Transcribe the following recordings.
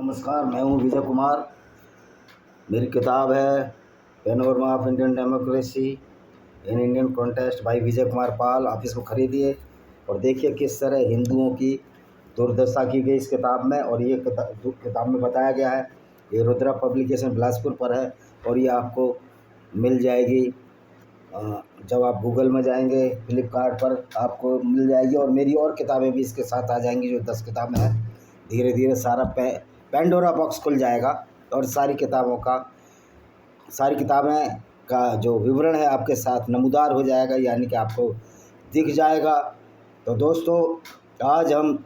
नमस्कार, मैं हूँ विजय कुमार। मेरी किताब है panorama of Indian democracy in Indian context by Vijay Kumar Pal. आप इसको खरीदिए और देखिए किस तरह हिंदुओं की दुर्दशा की गई इस किताब में। और ये किताब में बताया गया है, ये रुद्रा पब्लिकेशन बिलासपुर पर है और ये आपको मिल जाएगी। जब आप गूगल में जाएंगे फ्लिपकार्ट पर आपको मिल जाएगी। और मेरी और किताबें भी इसके साथ आ जाएंगी, जो 10 किताबें हैं। धीरे धीरे सारा पेंडोरा बॉक्स खुल जाएगा और सारी किताबें का जो विवरण है आपके साथ नमूदार हो जाएगा, यानी कि आपको दिख जाएगा। तो दोस्तों, आज हम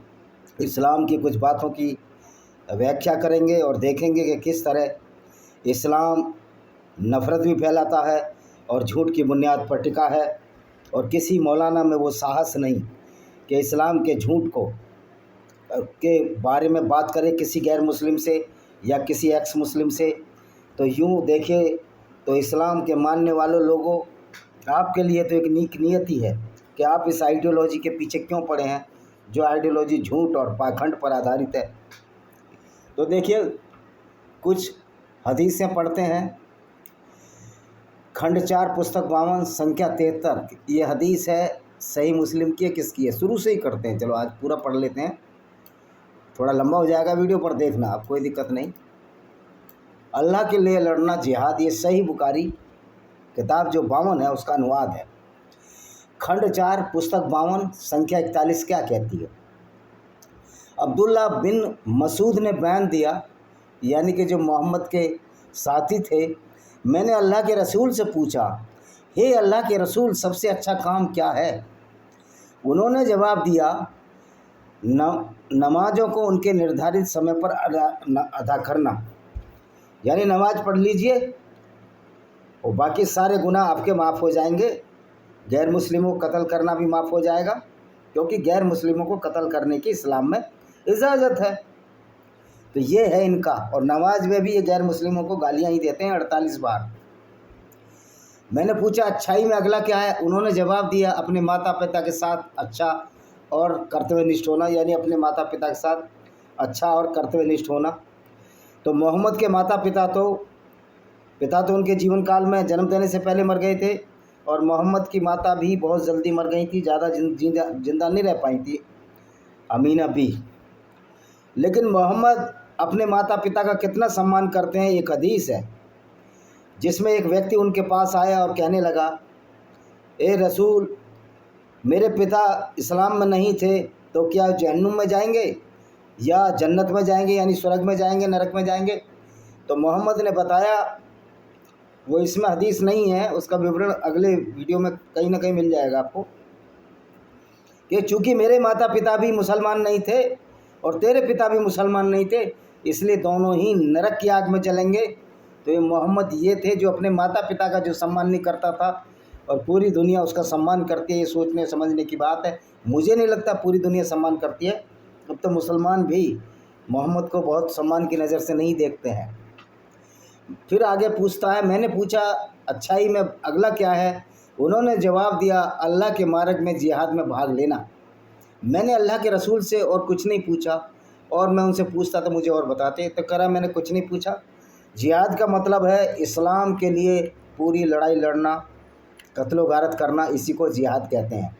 इस्लाम की कुछ बातों की व्याख्या करेंगे और देखेंगे कि किस तरह इस्लाम नफ़रत भी फैलाता है और झूठ की बुनियाद पर टिका है। और किसी मौलाना में वो साहस नहीं कि इस्लाम के झूठ के बारे में बात करें किसी गैर मुस्लिम से या किसी एक्स मुस्लिम से। तो यूँ देखें तो इस्लाम के मानने वालों लोगों, आपके लिए तो एक नीक नियति है कि आप इस आइडियोलॉजी के पीछे क्यों पड़े हैं, जो आइडियोलॉजी झूठ और पाखंड पर आधारित है। तो देखिए, कुछ हदीसें पढ़ते हैं। खंड 4 पुस्तक 52 संख्या 73 ये हदीस है, सही मुस्लिम की है। किसकी है, शुरू से ही करते हैं। चलो आज पूरा पढ़ लेते हैं, थोड़ा लंबा हो जाएगा वीडियो, पर देखना आप, कोई दिक्कत नहीं। अल्लाह के लिए लड़ना जिहाद, ये सही बुखारी किताब जो 52 है उसका अनुवाद है। खंड 4 पुस्तक 52 संख्या 41 क्या कहती है। अब्दुल्ला बिन मसूद ने बयान दिया, यानी कि जो मोहम्मद के साथी थे, मैंने अल्लाह के रसूल से पूछा, हे अल्लाह के रसूल, सबसे अच्छा काम क्या है। उन्होंने जवाब दिया, नमाजों को उनके निर्धारित समय पर अदा करना, यानी नमाज पढ़ लीजिए और बाकी सारे गुनाह आपके माफ़ हो जाएंगे। गैर मुस्लिमों को कत्ल करना भी माफ़ हो जाएगा, क्योंकि गैर मुस्लिमों को कत्ल करने की इस्लाम में इजाज़त है। तो ये है इनका। और नमाज में भी ये गैर मुस्लिमों को गालियाँ ही देते हैं 48 बार। मैंने पूछा, अच्छाई में अगला क्या है। उन्होंने जवाब दिया, अपने माता पिता के साथ अच्छा और कर्तव्यनिष्ठ होना, यानी अपने माता पिता के साथ अच्छा और कर्तव्यनिष्ठ होना। तो मोहम्मद के माता पिता तो उनके जीवन काल में जन्म देने से पहले मर गए थे, और मोहम्मद की माता भी बहुत जल्दी मर गई थी, ज़्यादा जिंदा नहीं रह पाई थी, अमीना भी। लेकिन मोहम्मद अपने माता पिता का कितना सम्मान करते हैं। एक हदीस है जिसमें एक व्यक्ति उनके पास आया और कहने लगा, ए रसूल, मेरे पिता इस्लाम में नहीं थे, तो क्या जहन्नुम में जाएंगे या जन्नत में जाएंगे, यानी स्वर्ग में जाएंगे, नरक में जाएंगे। तो मोहम्मद ने बताया, वो इसमें हदीस नहीं है, उसका विवरण अगले वीडियो में कहीं ना कहीं मिल जाएगा आपको, कि चूँकि मेरे माता पिता भी मुसलमान नहीं थे और तेरे पिता भी मुसलमान नहीं थे, इसलिए दोनों ही नरक की आग में चलेंगे। तो ये मोहम्मद ये थे जो अपने माता पिता का जो सम्मान नहीं करता था, और पूरी दुनिया उसका सम्मान करती है। ये सोचने समझने की बात है। मुझे नहीं लगता पूरी दुनिया सम्मान करती है। अब तो मुसलमान भी मोहम्मद को बहुत सम्मान की नज़र से नहीं देखते हैं। फिर आगे पूछता है, मैंने पूछा, अच्छाई में अगला क्या है। उन्होंने जवाब दिया, अल्लाह के मार्ग में जिहाद में भाग लेना। मैंने अल्लाह के रसूल से और कुछ नहीं पूछा, और मैं उनसे पूछता तो मुझे और बताते। तो करा, मैंने कुछ नहीं पूछा। जिहाद का मतलब है इस्लाम के लिए पूरी लड़ाई लड़ना, कत्लो गारत करना, इसी को जिहाद कहते हैं।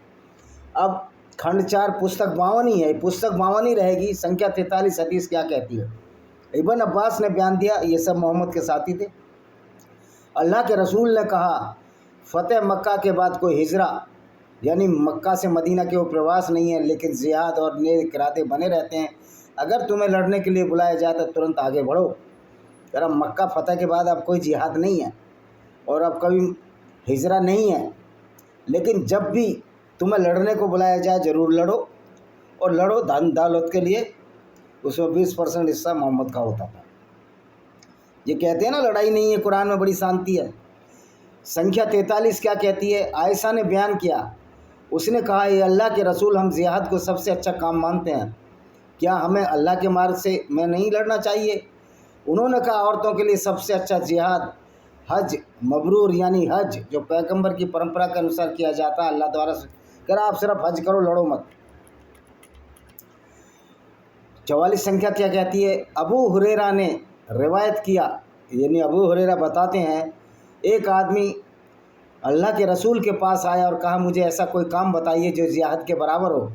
अब खंड 4 पुस्तक 52 ही है, पुस्तक 52 ही रहेगी। संख्या 43 हदीस क्या कहती है। इब्न अब्बास ने बयान दिया, ये सब मोहम्मद के साथी थे। अल्लाह के रसूल ने कहा, फ़तेह मक्का के बाद कोई हिजरा, यानी मक्का से मदीना के वो प्रवास नहीं है, लेकिन जिहाद और नेक इरादे बने रहते हैं। अगर तुम्हें लड़ने के लिए बुलाया जाए तो तुरंत आगे बढ़ो। यार, मक्का फ़तेह के बाद अब कोई जिहाद नहीं है और अब कभी हिजरा नहीं है, लेकिन जब भी तुम्हें लड़ने को बुलाया जाए ज़रूर लड़ो, और लड़ो धन दौलत के लिए। उसमें 20% हिस्सा मोहम्मद का होता था। ये कहते हैं ना, लड़ाई नहीं है, कुरान में बड़ी शांति है। संख्या 43 क्या कहती है। आयशा ने बयान किया, उसने कहा, ये अल्लाह के रसूल, हम जिहाद को सबसे अच्छा काम मानते हैं, क्या हमें अल्लाह के मार्ग से में नहीं लड़ना चाहिए। उन्होंने कहा, औरतों के लिए सबसे अच्छा जिहाद हज मबरूर, यानी हज जो पैगंबर की परंपरा के अनुसार किया जाता है, अल्लाह द्वारा। कह रहा, आप सिर्फ हज करो, लड़ो मत। 44 संख्या क्या कहती है? अबू हुरैरा ने रिवायत किया, यानी अबू हुरैरा बताते हैं, एक आदमी अल्लाह के रसूल के पास आया और कहा मुझे ऐसा कोई काम बताइए जो जिहाद के बराबर हो।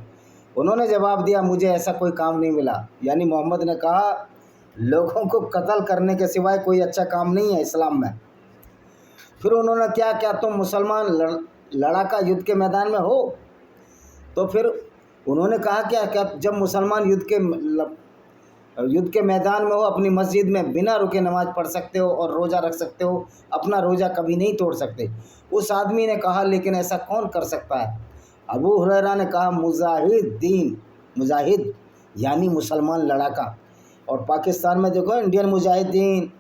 उन्होंने जवाब दिया मुझे ऐसा कोई काम नहीं मिला। यानी मोहम्मद ने कहा लोगों को कत्ल करने के सिवाय कोई अच्छा काम नहीं है इस्लाम में। फिर उन्होंने क्या तुम मुसलमान लड़ाका युद्ध के मैदान में हो? तो फिर उन्होंने कहा क्या जब मुसलमान युद्ध के मैदान में हो, अपनी मस्जिद में बिना रुके नमाज़ पढ़ सकते हो और रोज़ा रख सकते हो, अपना रोज़ा कभी नहीं तोड़ सकते। उस आदमी ने कहा लेकिन ऐसा कौन कर सकता है? अबू हुरैरा ने कहा मुजाहिद यानी मुसलमान लड़ाका। और पाकिस्तान में देखो इंडियन मुजाहिदीन,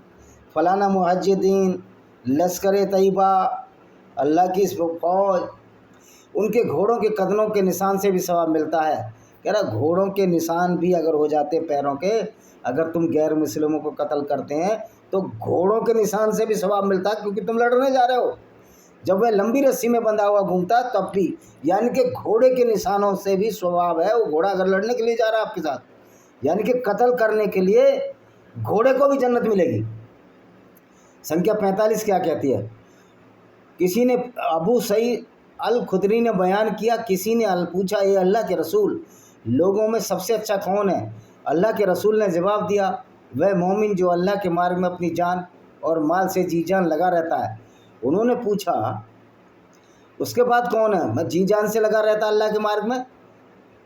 फलाना मुहज्जिदीन, लश्कर तैयबा, अल्लाह की फौज, उनके घोड़ों के कदमों के निशान से भी सवाब मिलता है। कह रहा घोड़ों के निशान भी अगर हो जाते पैरों के, अगर तुम गैर मुस्लिमों को कत्ल करते हैं तो घोड़ों के निशान से भी सवाब मिलता है, क्योंकि तुम लड़ने जा रहे हो। जब वह लंबी रस्सी में बंधा हुआ घूमता तब भी, यानी कि घोड़े के निशानों से भी सवाब है। वो घोड़ा अगर लड़ने के लिए जा रहा है आपके साथ, यानी कि कत्ल करने के लिए घोड़े को भी जन्नत मिलेगी। संख्या 45 क्या कहती है? किसी ने, अबू सईद अल खुदरी ने बयान किया, किसी ने पूछा ये अल्लाह के रसूल, लोगों में सबसे अच्छा कौन है? अल्लाह के रसूल ने जवाब दिया वह मोमिन जो अल्लाह के मार्ग में अपनी जान और माल से जी जान लगा रहता है। उन्होंने पूछा उसके बाद कौन है? मैं जी जान से लगा रहता अल्लाह के मार्ग में,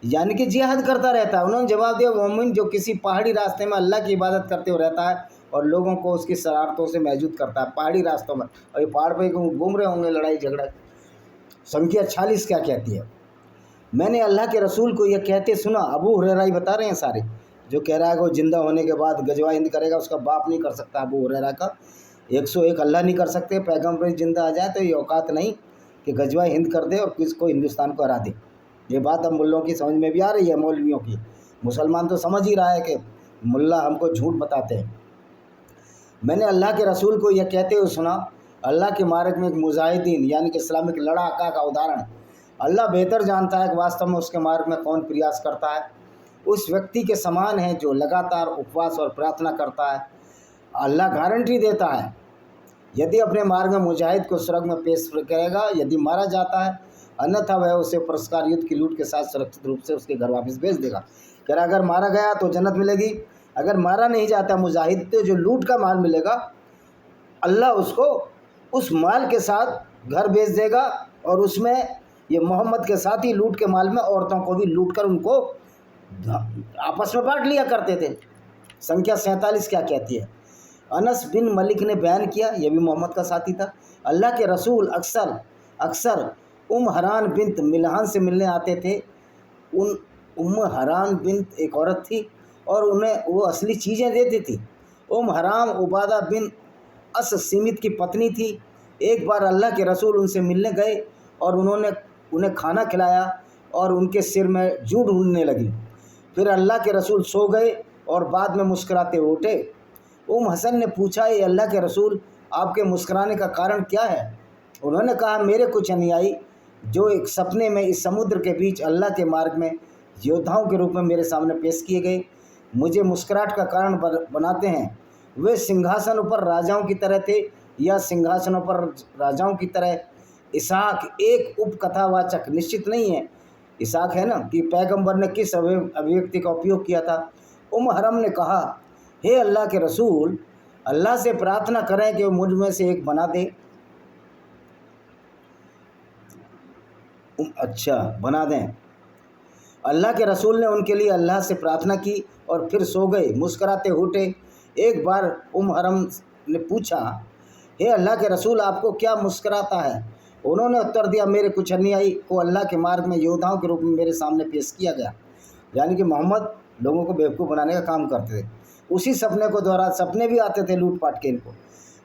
यानी कि जिहाद करता रहता है। उन्होंने जवाब दिया मोमिन जो किसी पहाड़ी रास्ते में अल्लाह की इबादत करते हुए रहता है और लोगों को उसकी शरारतों से महजूद करता है। पहाड़ी रास्तों में, और ये पहाड़ पर घूम रहे होंगे, लड़ाई झगड़ा। संख्या 46 क्या कहती है? मैंने अल्लाह के रसूल को यह कहते सुना, अबू हुरैरा ही बता रहे हैं सारे, जो कह रहा है कि वो जिंदा होने के बाद गजवा हिंद करेगा, उसका बाप नहीं कर सकता। अबू हुरैरा का 101 अल्लाह नहीं कर सकते, पैगम्बर जिंदा आ जाए तो ये औकात नहीं कि गजवा हिंद कर दे और किसको हिंदुस्तान को हरा दे। ये बात अब मुल्लों की समझ में भी आ रही है, मौलवियों की। मुसलमान तो समझ ही रहा है कि मुल्ला हमको झूठ बताते हैं। मैंने अल्लाह के रसूल को यह कहते हुए सुना, अल्लाह के मार्ग में एक मुजाहिदीन यानी कि इस्लामिक लड़ाका का उदाहरण अल्लाह बेहतर जानता है कि वास्तव में उसके मार्ग में कौन प्रयास करता है। उस व्यक्ति के समान है जो लगातार उपवास और प्रार्थना करता है। अल्लाह गारंटी देता है यदि अपने मार्ग में मुजाहिद को स्वर्ग में पेश करेगा, यदि मारा जाता है, अन्यथा वह उसे पुरस्कार युद्ध की लूट के साथ सुरक्षित रूप से उसके घर वापस भेज देगा। कह रहा अगर मारा गया तो जन्नत मिलेगी, अगर मारा नहीं जाता मुजाहिद तो जो लूट का माल मिलेगा अल्लाह उसको उस माल के साथ घर भेज देगा। और उसमें ये मोहम्मद के साथ ही लूट के माल में औरतों को भी लूट कर उनको आपस में बांट लिया करते थे। संख्या 47 क्या कहती है? अनस बिन मलिक ने बयान किया, यह भी मोहम्मद का साथी था, अल्लाह के रसूल अक्सर हरान बिन्त मिल्हान से मिलने आते थे। हरान बिन्त एक औरत थी और उन्हें वो असली चीज़ें देती थी। हराम उबादा बिन अस सीमित की पत्नी थी। एक बार अल्लाह के रसूल उनसे मिलने गए और उन्होंने उन्हें खाना खिलाया और उनके सिर में जूं ढूंढने लगी। फिर अल्लाह के रसूल सो गए और बाद में मुस्कुराते उठे। हसन ने पूछा ये अल्लाह के रसूल आपके मुस्कुराने का कारण क्या है? उन्होंने कहा मेरे कुछ अनुयायी जो एक सपने में इस समुद्र के बीच अल्लाह के मार्ग में योद्धाओं के रूप में मेरे सामने पेश किए गए, मुझे मुस्कुराहट का कारण बनाते हैं। वे सिंहासन पर राजाओं की तरह थे या सिंहासनों पर राजाओं की तरह। इसहाक एक उपकथावाचक निश्चित नहीं है। इसहाक है ना कि पैगंबर ने किस अभिव्यक्ति का उपयोग किया था। हरम ने कहा हे अल्लाह के रसूल, अल्लाह से प्रार्थना करें कि वो मुझ में से एक बना दे। अच्छा बना दें। अल्लाह के रसूल ने उनके लिए अल्लाह से प्रार्थना की और फिर सो गए, मुस्कराते उठे। एक बार हरम ने पूछा हे अल्लाह के रसूल आपको क्या मुस्कराता है? उन्होंने उत्तर दिया मेरे कुछ अनुयायी को अल्लाह के मार्ग में योद्धाओं के रूप में मेरे सामने पेश किया गया। यानी कि मोहम्मद लोगों को बेवकूफ़ बनाने का काम करते थे। उसी सपने को सपने भी आते थे लूट पाट के इनको।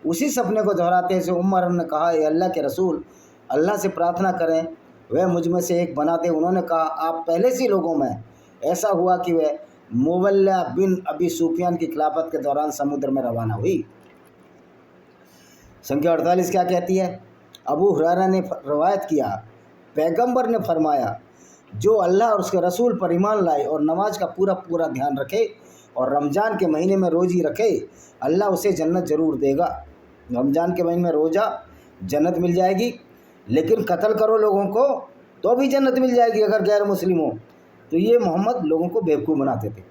उसी सपने को दोहराते हुए हरम ने कहा ये अल्लाह के रसूल अल्लाह से प्रार्थना करें वह मुझ में से एक बना दे। उन्होंने कहा आप पहले से लोगों में ऐसा हुआ कि वह मुवल्ला बिन अबी सुफियान की खिलाफत के दौरान समुद्र में रवाना हुई। संख्या 48 क्या कहती है? अबू हुरैरा ने रवायत किया पैगंबर ने फरमाया जो अल्लाह और उसके रसूल पर ईमान लाए और नमाज का पूरा पूरा ध्यान रखे और रमज़ान के महीने में रोज़ी रखे, अल्लाह उसे जन्नत ज़रूर देगा। रमज़ान के महीने में रोज़ा, जन्नत मिल जाएगी। लेकिन कत्ल करो लोगों को तो भी जन्नत मिल जाएगी अगर गैर मुस्लिम हो। तो ये मोहम्मद लोगों को बेवकूफ़ बनाते थे।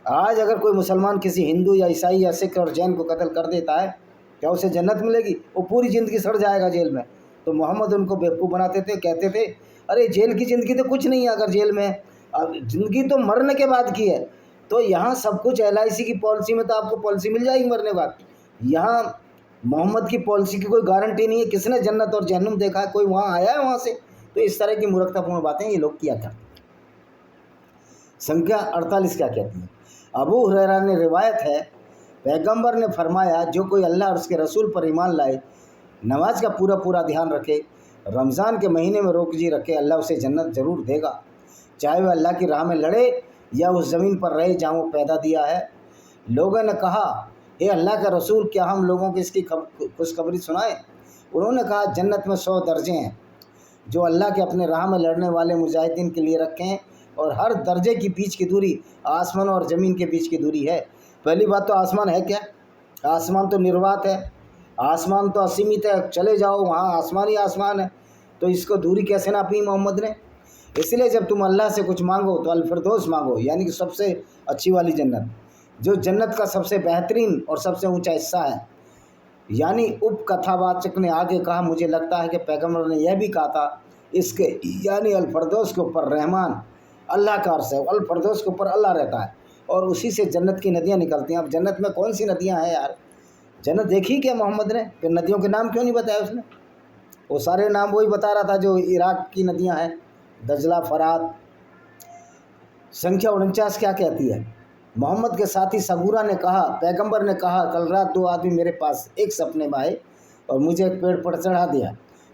आज अगर कोई मुसलमान किसी हिंदू या ईसाई या सिख और जैन को कत्ल कर देता है, क्या उसे जन्नत मिलेगी? वो पूरी ज़िंदगी सड़ जाएगा जेल में। तो मोहम्मद उनको बेवकूफ़ बनाते थे, कहते थे अरे जेल की ज़िंदगी तो कुछ नहीं है अगर जेल में, अब ज़िंदगी तो मरने के बाद की है। तो यहाँ सब कुछ LIC की पॉलिसी में तो आपको पॉलिसी मिल जाएगी मरने के बाद। यहाँ मोहम्मद की पॉलिसी की कोई गारंटी नहीं है। किसने जन्नत और जहन्नुम देखा है? कोई वहाँ आया है वहाँ से? तो इस तरह की मूर्खतापूर्ण बातें ये लोग किया करते। संख्या 48 क्या कहती है? अबू हुरैरा ने रिवायत है, पैगंबर ने फरमाया, जो कोई अल्लाह और उसके रसूल पर ईमान लाए, नमाज का पूरा पूरा ध्यान रखे, रमज़ान के महीने में रोज़ी रखे, अल्लाह उसे जन्नत ज़रूर देगा, चाहे वह अल्लाह की राह में लड़े या उस ज़मीन पर रहे जहाँ वो पैदा दिया है। लोगों ने कहा, हे अल्लाह का रसूल, क्या हम लोगों को इसकी खुशखबरी सुनाएं? उन्होंने कहा, जन्नत में 100 दर्जे हैं जो अल्लाह के अपने राह में लड़ने वाले मुजाहिदीन के लिए रखे हैं, और हर दर्जे की बीच की दूरी आसमान और ज़मीन के बीच की दूरी है। पहली बात तो आसमान है क्या? आसमान तो निर्वात है, आसमान तो असीमित है, चले जाओ वहाँ आसमान ही आसमान है। तो इसको दूरी कैसे नापी मोहम्मद ने? इसलिए जब तुम अल्लाह से कुछ मांगो तो अल-फिरदौस मांगो, यानी कि सबसे अच्छी वाली जन्नत, जो जन्नत का सबसे बेहतरीन और सबसे ऊंचा हिस्सा है। यानी उपकथावाचक ने आगे कहा, मुझे लगता है कि पैगंबर ने यह भी कहा था, इसके यानी अल-फिरदौस के ऊपर रहमान अल्लाह का अर्श है, अल-फिरदौस के ऊपर अल्लाह रहता है और उसी से जन्नत की नदियाँ निकलती हैं। अब जन्नत में कौन सी नदियाँ हैं यार? जन्नत देखी क्या मोहम्मद ने? फिर नदियों के नाम क्यों नहीं बताया उसने? वो सारे नाम वही बता रहा था जो इराक की नदियाँ हैं, दजला, फरात। संख्या 49 क्या कहती है? मोहम्मद के साथी सबूरा ने कहा, पैगंबर ने कहा, कल रात 2 आदमी मेरे पास एक सपने में आए और मुझे एक पेड़ पर चढ़ा दिया,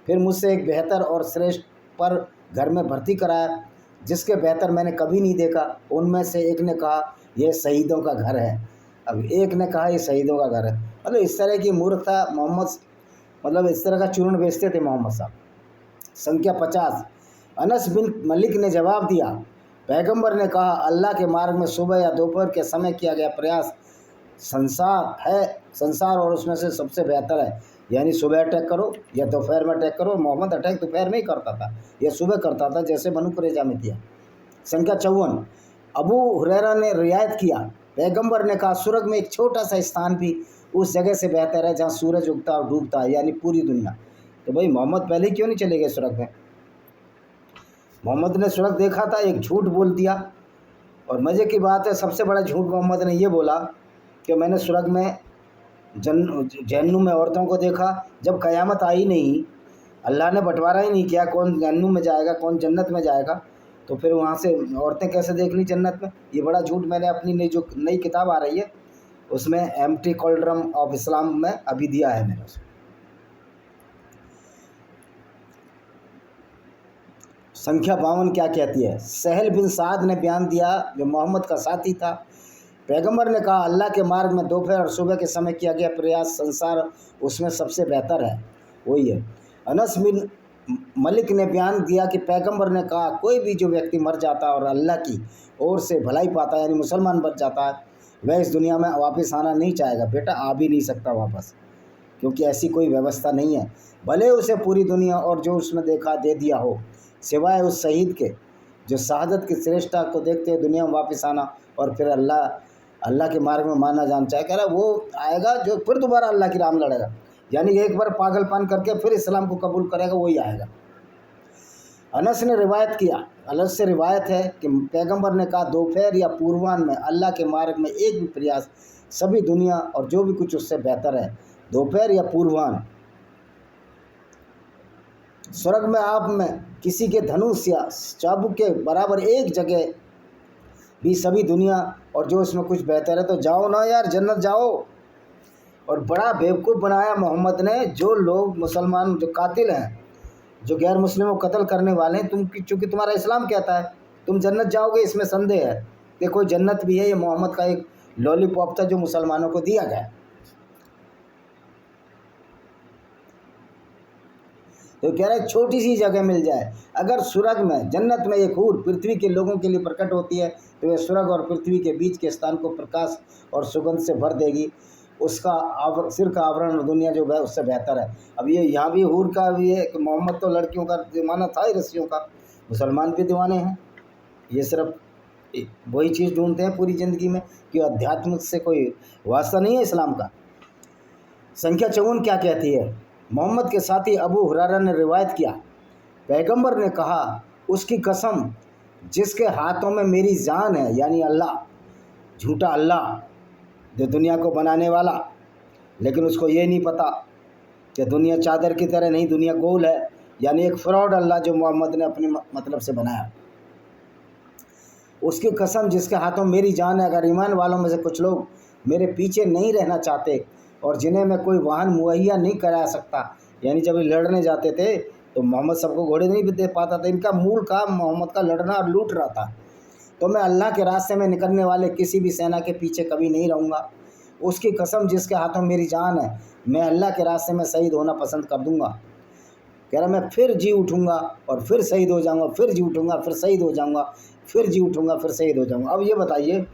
फिर मुझसे एक बेहतर और श्रेष्ठ पर घर में भर्ती कराया जिसके बेहतर मैंने कभी नहीं देखा। उनमें से एक ने कहा, यह शहीदों का घर है। अब एक ने कहा, यह शहीदों का घर है। मतलब इस तरह की मूर्खता मोहम्मद, मतलब इस तरह का चूर्ण बेचते थे मोहम्मद साहब। संख्या 50, अनस बिन मलिक ने जवाब दिया, पैगंबर ने कहा, अल्लाह के मार्ग में सुबह या दोपहर के समय किया गया प्रयास संसार और उसमें से सबसे बेहतर है। यानी सुबह अटैक करो या दोपहर में अटैक करो। मोहम्मद अटैक दोपहर में ही करता था, यह सुबह करता था जैसे बनु कुरैज़ा में किया। संख्या 54, अबू हुरैरा ने रियायत किया, पैगंबर ने कहा, स्वर्ग में एक छोटा सा स्थान भी उस जगह से बेहतर है जहाँ सूरज उगता और डूबता है, यानी पूरी दुनिया। तो भाई मोहम्मद पहले क्यों नहीं चले गए स्वर्ग में? मोहम्मद ने स्वर्ग देखा था, एक झूठ बोल दिया। और मज़े की बात है, सबसे बड़ा झूठ मोहम्मद ने ये बोला कि मैंने स्वर्ग में जहन्नुम में औरतों को देखा, जब क़यामत आई नहीं, अल्लाह ने बंटवारा ही नहीं किया कौन जहन्नुम में जाएगा कौन जन्नत में जाएगा, तो फिर वहाँ से औरतें कैसे देख ली जन्नत में? ये बड़ा झूठ मैंने अपनी जो नई किताब आ रही है उसमें एम्प्टी कॉल्ड्रम ऑफ इस्लाम में अभी दिया है मैंने उसमें। संख्या 52 क्या कहती है? सहल बिन साद ने बयान दिया, जो मोहम्मद का साथी था, पैगंबर ने कहा, अल्लाह के मार्ग में दोपहर और सुबह के समय किया गया प्रयास संसार उसमें सबसे बेहतर है, वही है। अनस बिन मलिक ने बयान दिया कि पैगंबर ने कहा, कोई भी जो व्यक्ति मर जाता है और अल्लाह की ओर से भलाई पाता है, यानी मुसलमान बच जाता है, वह इस दुनिया में वापस आना नहीं चाहेगा। बेटा आ भी नहीं सकता वापस, क्योंकि ऐसी कोई व्यवस्था नहीं है। भले उसे पूरी दुनिया और जो उसमें देखा दे दिया हो, सिवाय उस शहीद के जो शहादत की श्रेष्ठता को देखते हुए दुनिया में वापस आना और फिर अल्लाह के मार्ग में माना जाना चाहे। कह रहा वो आएगा जो फिर दोबारा अल्लाह की राह में लड़ेगा, यानी एक बार पागलपन करके फिर इस्लाम को कबूल करेगा, वही आएगा। अनस ने रिवायत किया, अनस से रिवायत है कि पैगंबर ने कहा, दोपहर या पूर्वान में अल्लाह के मार्ग में एक भी प्रयास सभी दुनिया और जो भी कुछ उससे बेहतर है। दोपहर या पूर्वान स्वर्ग में आप में किसी के धनुष या चाबुक के बराबर एक जगह भी सभी दुनिया और जो उसमें कुछ बेहतर है। तो जाओ ना यार, जन्नत जाओ। और बड़ा बेवकूफ़ बनाया मोहम्मद ने जो लोग मुसलमान जो कातिल हैं, जो गैर मुस्लिमों को कत्ल करने वाले हैं, तुम चूँकि तुम्हारा इस्लाम कहता है तुम जन्नत जाओगे, इसमें संदेह है। देखो जन्नत भी है, ये मोहम्मद का एक लॉलीपॉप था जो मुसलमानों को दिया गया। तो कह रहा है छोटी सी जगह मिल जाए, अगर स्वर्ग में जन्नत में एक हूर पृथ्वी के लोगों के लिए प्रकट होती है तो वह स्वर्ग और पृथ्वी के बीच के स्थान को प्रकाश और सुगंध से भर देगी। उसका सिर का आवरण और दुनिया जो है उससे बेहतर है। अब ये यहाँ भी हूर का भी है कि मोहम्मद तो लड़कियों का दीवाना था ही, रस्सियों का, मुसलमान भी दीवाने हैं। ये सिर्फ वही चीज़ ढूंढते हैं पूरी ज़िंदगी में कि अध्यात्म से कोई वास्ता नहीं है इस्लाम का। संख्या 54 क्या कहती है? मोहम्मद के साथी अबू हुरैरा ने रिवायत किया, पैगंबर ने कहा, उसकी कसम जिसके हाथों में मेरी जान है, यानी अल्लाह, झूठा अल्लाह जो दुनिया को बनाने वाला, लेकिन उसको ये नहीं पता कि दुनिया चादर की तरह नहीं, दुनिया गोल है, यानी एक फ्रॉड अल्लाह जो मोहम्मद ने अपने मतलब से बनाया। उसकी कसम जिसके हाथों मेरी जान है, अगर ईमान वालों में से कुछ लोग मेरे पीछे नहीं रहना चाहते और जिन्हें मैं कोई वाहन मुहैया नहीं करा सकता, यानी जब ये लड़ने जाते थे तो मोहम्मद सबको घोड़े नहीं दे पाता था, इनका मूल काम मोहम्मद का लड़ना और लूट रहा था, तो मैं अल्लाह के रास्ते में निकलने वाले किसी भी सेना के पीछे कभी नहीं रहूँगा। उसकी कसम जिसके हाथों मेरी जान है, मैं अल्लाह के रास्ते में शहीद होना पसंद कर दूँगा। कह रहा मैं फिर जी उठूँगा और फिर शहीद हो जाऊँगा, फिर जी उठूँगा, फिर शहीद हो जाऊँगा, फिर जी उठूँगा, फिर शहीद हो जाऊँगा। अब ये बताइए,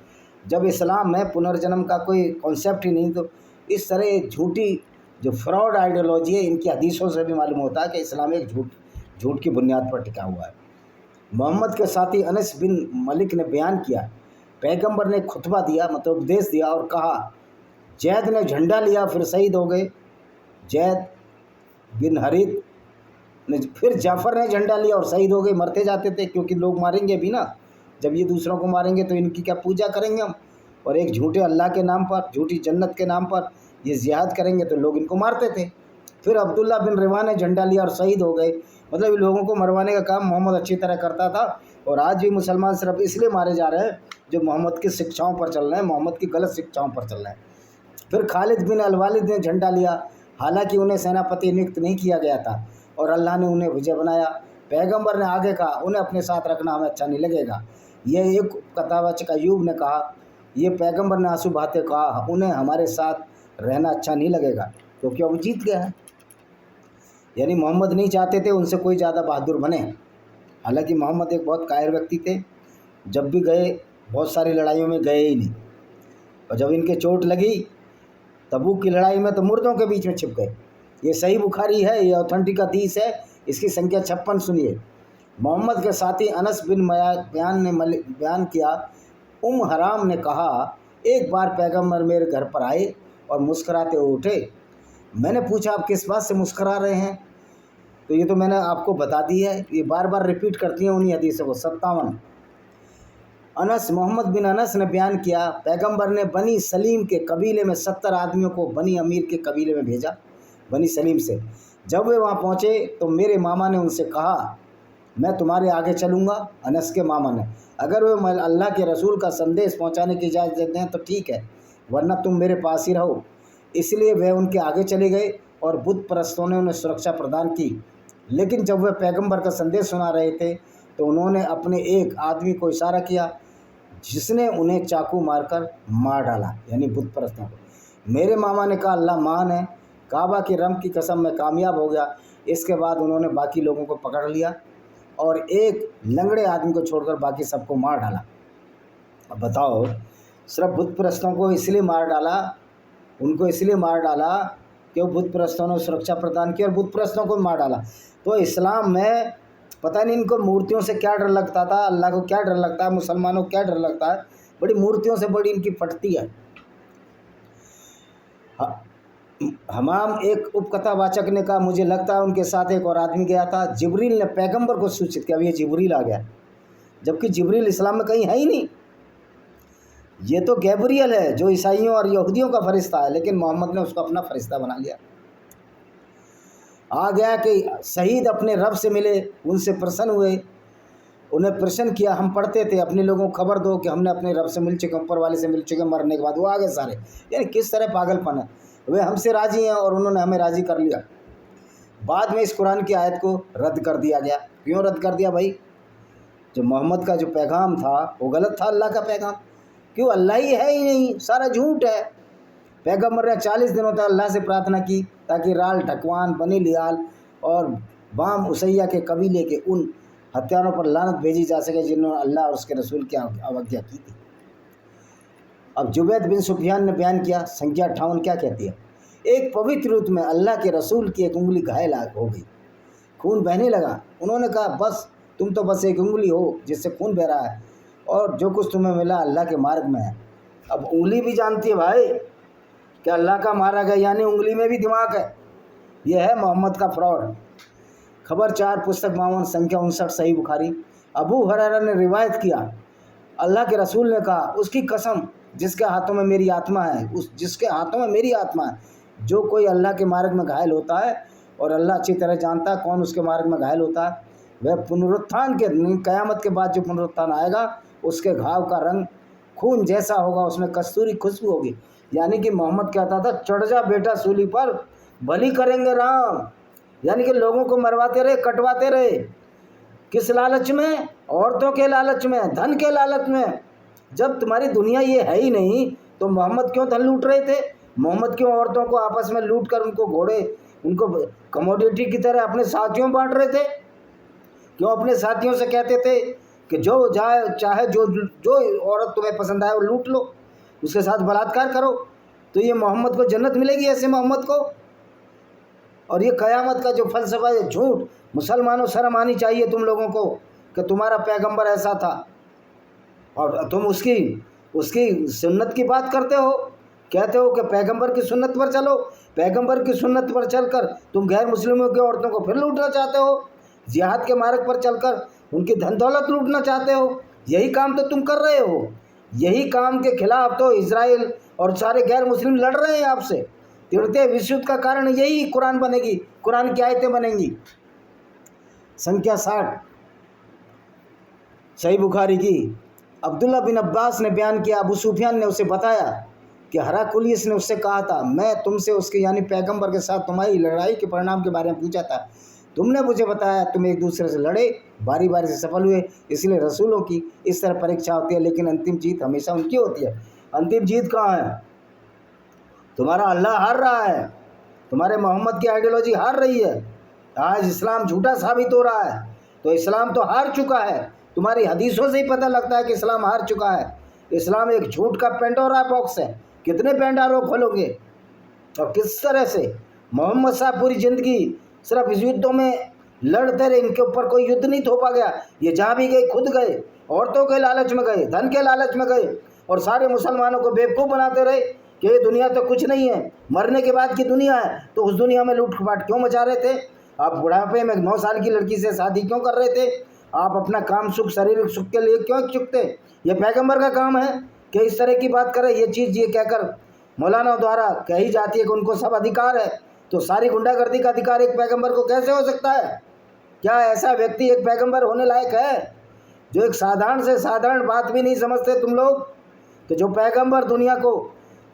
जब इस्लाम में पुनर्जन्म का कोई कॉन्सेप्ट ही नहीं, तो इस तरह झूठी जो फ्रॉड आइडियोलॉजी है, इनकी हदीसों से भी मालूम होता है कि इस्लाम एक झूठ की बुनियाद पर टिका हुआ है। मोहम्मद के साथी अनस बिन मलिक ने बयान किया, पैगंबर ने खुतबा दिया, मतलब उपदेश दिया और कहा, जैद ने झंडा लिया फिर शहीद हो गए। जैद बिन हरीत ने, फिर जाफ़र ने झंडा लिया और शहीद हो गए। मरते जाते थे क्योंकि लोग मारेंगे भी ना, जब ये दूसरों को मारेंगे तो इनकी क्या पूजा करेंगे हम, और एक झूठे अल्लाह के नाम पर, झूठी जन्नत के नाम पर ये जिहाद करेंगे तो लोग इनको मारते थे। फिर अब्दुल्ला बिन रवा ने झंडा लिया और शहीद हो गए। मतलब लोगों को मरवाने का काम मोहम्मद अच्छी तरह करता था, और आज भी मुसलमान सिर्फ इसलिए मारे जा रहे हैं जो मोहम्मद की शिक्षाओं पर चल रहे हैं, मोहम्मद की गलत शिक्षाओं पर चल रहे हैं। फिर खालिद बिन अलवालिद ने झंडा लिया, हालांकि उन्हें सेनापति नियुक्त नहीं किया गया था और अल्लाह ने उन्हें विजय बनाया। पैगंबर ने आगे कहा, उन्हें अपने साथ रखना हमें अच्छा नहीं लगेगा। यह एक कथावाचक अयूब ने कहा, ये पैगंबर ने आंसू बहाते कहा, उन्हें हमारे साथ रहना अच्छा नहीं लगेगा क्योंकि अब जीत गया है। यानी मोहम्मद नहीं चाहते थे उनसे कोई ज़्यादा बहादुर बने। हालांकि मोहम्मद एक बहुत कायर व्यक्ति थे, जब भी गए बहुत सारी लड़ाइयों में गए ही नहीं, और जब इनके चोट लगी तबूक की लड़ाई में तो मुर्दों के बीच में छिप गए। ये सही बुखारी है, ये ऑथेंटिक हदीस है, इसकी संख्या 56 सुनिए। मोहम्मद के साथी अनस बिन बयान ने बयान किया, हराम ने कहा, एक बार पैगंबर मेरे घर पर आए और मुस्कुराते हुए उठे। मैंने पूछा, आप किस बात से मुस्कुरा रहे हैं? तो ये तो मैंने आपको बता दी है, ये बार बार रिपीट करती हैं उन्हीं हदीसों को। 57 मोहम्मद बिन अनस ने बयान किया, पैगंबर ने बनी सलीम के कबीले में 70 आदमियों को बनी अमीर के कबीले में भेजा, बनी सलीम से। जब वे वहाँ पहुँचे तो मेरे मामा ने उनसे कहा, मैं तुम्हारे आगे चलूँगा। अनस के मामा ने, अगर वे अल्लाह के रसूल का संदेश पहुँचाने की इजाज़त देते हैं तो ठीक है, वरना तुम मेरे पास ही रहो। इसलिए वह उनके आगे चले गए और बुत परस्तों ने उन्हें सुरक्षा प्रदान की। लेकिन जब वह पैगंबर का संदेश सुना रहे थे तो उन्होंने अपने एक आदमी को इशारा किया, जिसने उन्हें चाकू मारकर मार डाला, यानी बुत परस्तों को। मेरे मामा ने कहा, अल्लाह मान है, काबा की रम की कसम में कामयाब हो गया। इसके बाद उन्होंने बाकी लोगों को पकड़ लिया और एक लंगड़े आदमी को छोड़कर बाकी सबको मार डाला। अब बताओ, सिर्फ बुत परस्तों को इसलिए मार डाला, उनको इसलिए मार डाला कि वो बुत परस्तों ने सुरक्षा प्रदान की और बुत परस्तों को मार डाला। तो इस्लाम में पता नहीं इनको मूर्तियों से क्या डर लगता था, अल्लाह को क्या डर लगता है, मुसलमानों को क्या डर लगता है, बड़ी मूर्तियों से बड़ी इनकी फटती है। हमाम एक उपकथावाचक ने कहा, मुझे लगता है उनके साथ एक और आदमी गया था। जिब्रील ने पैगंबर को सूचित किया, अब ये जिब्रील आ गया, जबकि जिब्रील इस्लाम में कहीं है ही नहीं। ये तो गैब्रियल है जो ईसाइयों और यहूदियों का फरिश्ता है, लेकिन मोहम्मद ने उसको अपना फरिश्ता बना लिया। आ गया कि शहीद अपने रब से मिले, उनसे प्रसन्न हुए, उन्हें प्रश्न किया, हम पढ़ते थे, अपने लोगों को खबर दो कि हमने अपने रब से मिल चुके, ऊपर वाले से मिल चुके। मरने के बाद वो आ गए सारे। यानी किस तरह पागलपन है, वे हमसे राज़ी हैं और उन्होंने हमें राज़ी कर लिया। बाद में इस कुरान की आयत को रद्द कर दिया गया। क्यों रद्द कर दिया भाई? जो मोहम्मद का जो पैगाम था वो गलत था, अल्लाह का पैगाम। क्यों? अल्लाह ही है ही नहीं, सारा झूठ है। पैगंबर ने 40 दिनों तक अल्लाह से प्रार्थना की ताकि राल ढकवान बनी लियाल और बाम उसैया के कबीले के उन हत्यारों पर लानत भेजी जा सके जिन्होंने अल्लाह और उसके रसूल की अवज्ञा की थी। अब जुबैद बिन सुफियान ने बयान किया, संख्या 58 क्या कहती है। एक पवित्र युद्ध में अल्लाह के रसूल की एक उंगली घायल हो गई, खून बहने लगा। उन्होंने कहा, बस तुम तो बस एक उंगली हो जिससे खून बह रहा है, और जो कुछ तुम्हें मिला अल्लाह के मार्ग में है। अब उंगली भी जानती है भाई कि अल्लाह का मारा गया, यानी उंगली में भी दिमाग है। यह है मोहम्मद का फ्रॉड। खबर 4 पुस्तक 52 संख्या 59 सही बुखारी। अबू हुरैरा ने रिवायत किया, अल्लाह के रसूल ने कहा, उसकी कसम जिसके हाथों में मेरी आत्मा है, जिसके हाथों में मेरी आत्मा है, जो कोई अल्लाह के मार्ग में घायल होता है, और अल्लाह अच्छी तरह जानता है कौन उसके मार्ग में घायल होता है, वह पुनरुत्थान के क़यामत के बाद जो पुनरुत्थान आएगा उसके घाव का रंग खून जैसा होगा, उसमें कस्तूरी खुशबू होगी। यानी कि मोहम्मद कहता था, चढ़ जा बेटा सूली पर, भली करेंगे राम। यानी कि लोगों को मरवाते रहे, कटवाते रहे। किस लालच में? औरतों के लालच में, धन के लालच में। जब तुम्हारी दुनिया ये है ही नहीं तो मोहम्मद क्यों धन लूट रहे थे? मोहम्मद क्यों औरतों को आपस में लूट कर उनको घोड़े, उनको कमोडिटी की तरह अपने साथियों बांट रहे थे? क्यों अपने साथियों से कहते थे कि जो जाए चाहे जो औरत तुम्हें पसंद आए वो लूट लो, उसके साथ बलात्कार करो, तो ये मोहम्मद को जन्नत मिलेगी ऐसे मोहम्मद को? और ये क़यामत का जो फ़लसफ़ा है झूठ। मुसलमानों, शर्म आनी चाहिए तुम लोगों को कि तुम्हारा पैगंबर ऐसा था और तुम उसकी सुन्नत की बात करते हो। कहते हो कि पैगंबर की सुन्नत पर चलो, पैगंबर की सुन्नत पर चलकर तुम गैर मुस्लिमों की औरतों को फिर लूटना चाहते हो, जिहाद के मार्ग पर चलकर उनकी धन दौलत लूटना चाहते हो। यही काम तो तुम कर रहे हो। यही काम के खिलाफ तो इजराइल और सारे गैर मुस्लिम लड़ रहे हैं आपसे। तृतीय विश्व युद्ध का कारण यही कुरान बनेगी, कुरान की आयतें बनेंगी। संख्या 60 सही बुखारी की। अब्दुल्ला बिन अब्बास ने बयान किया, अबू सुफियान ने उसे बताया कि हराकुलियस ने उससे कहा था, मैं तुमसे उसके यानी पैगंबर के साथ तुम्हारी लड़ाई के परिणाम के बारे में पूछा था। तुमने मुझे बताया तुम एक दूसरे से लड़े, बारी बारी से सफल हुए। इसलिए रसूलों की इस तरह परीक्षा होती है, लेकिन अंतिम जीत हमेशा उनकी होती है। अंतिम जीत कहाँ है? तुम्हारा अल्लाह हार रहा है, तुम्हारे मोहम्मद की आइडियोलॉजी हार रही है। आज इस्लाम झूठा साबित हो रहा है, तो इस्लाम तो हार चुका है। तुम्हारी हदीसों से ही पता लगता है कि इस्लाम हार चुका है। इस्लाम एक झूठ का पेंडोरा बॉक्स है। कितने पेंडारों खोलोगे और किस तरह से? मोहम्मद साहब पूरी ज़िंदगी सिर्फ इस युद्धों में लड़ते रहे, इनके ऊपर कोई युद्ध नहीं थोपा गया। ये जहाँ भी गए खुद गए, औरतों के लालच में गए, धन के लालच में गए, और सारे मुसलमानों को बेवकूफ़ बनाते रहे कि ये दुनिया तो कुछ नहीं है, मरने के बाद की दुनिया है। तो उस दुनिया में लूटपाट क्यों मचा रहे थे? आप बुढ़ापे में 9 साल की लड़की से शादी क्यों कर रहे थे? आप अपना काम सुख, शारीरिक सुख के लिए क्यों चुकते? ये पैगंबर का काम है कि इस तरह की बात करें। ये चीज़ ये कहकर मौलाना द्वारा कही जाती है कि उनको सब अधिकार है, तो सारी गुंडागर्दी का अधिकार एक पैगंबर को कैसे हो सकता है? क्या ऐसा व्यक्ति एक पैगंबर होने लायक है? जो एक साधारण से साधारण बात भी नहीं समझते तुम लोग, कि जो पैगंबर दुनिया को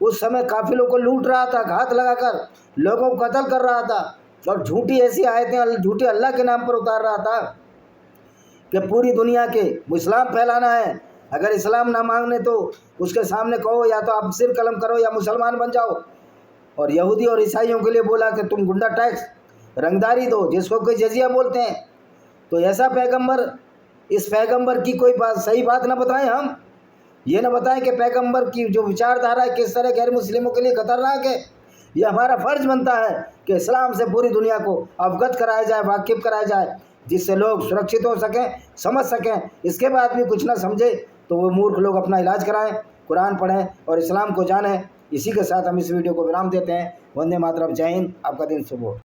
उस समय काफिलों को लूट रहा था, घात लगाकर लोगों को कत्ल कर रहा था, और झूठी ऐसी आयतें झूठे अल्लाह के नाम पर उतार रहा था कि पूरी दुनिया के इस्लाम फैलाना है। अगर इस्लाम ना मांगने तो उसके सामने कहो या तो आप सिर कलम करो या मुसलमान बन जाओ। और यहूदी और ईसाइयों के लिए बोला कि तुम गुंडा टैक्स, रंगदारी दो, जिसको कोई जजिया बोलते हैं। तो ऐसा पैगंबर, इस पैगंबर की कोई बात सही बात ना बताएं। हम ये ना बताएं कि पैगंबर की जो विचारधारा है किस तरह गैर मुस्लिमों के लिए खतरनाक है। ये हमारा फ़र्ज बनता है कि इस्लाम से पूरी दुनिया को अवगत कराया जाए, वाकिफ़ कराया जाए, जिससे लोग सुरक्षित हो सकें, समझ सकें। इसके बाद भी कुछ ना समझे तो वो मूर्ख लोग अपना इलाज कराएं, कुरान पढ़ें और इस्लाम को जानें। इसी के साथ हम इस वीडियो को विराम देते हैं। वंदे मातरम, जय हिंद, आपका दिन शुभ हो।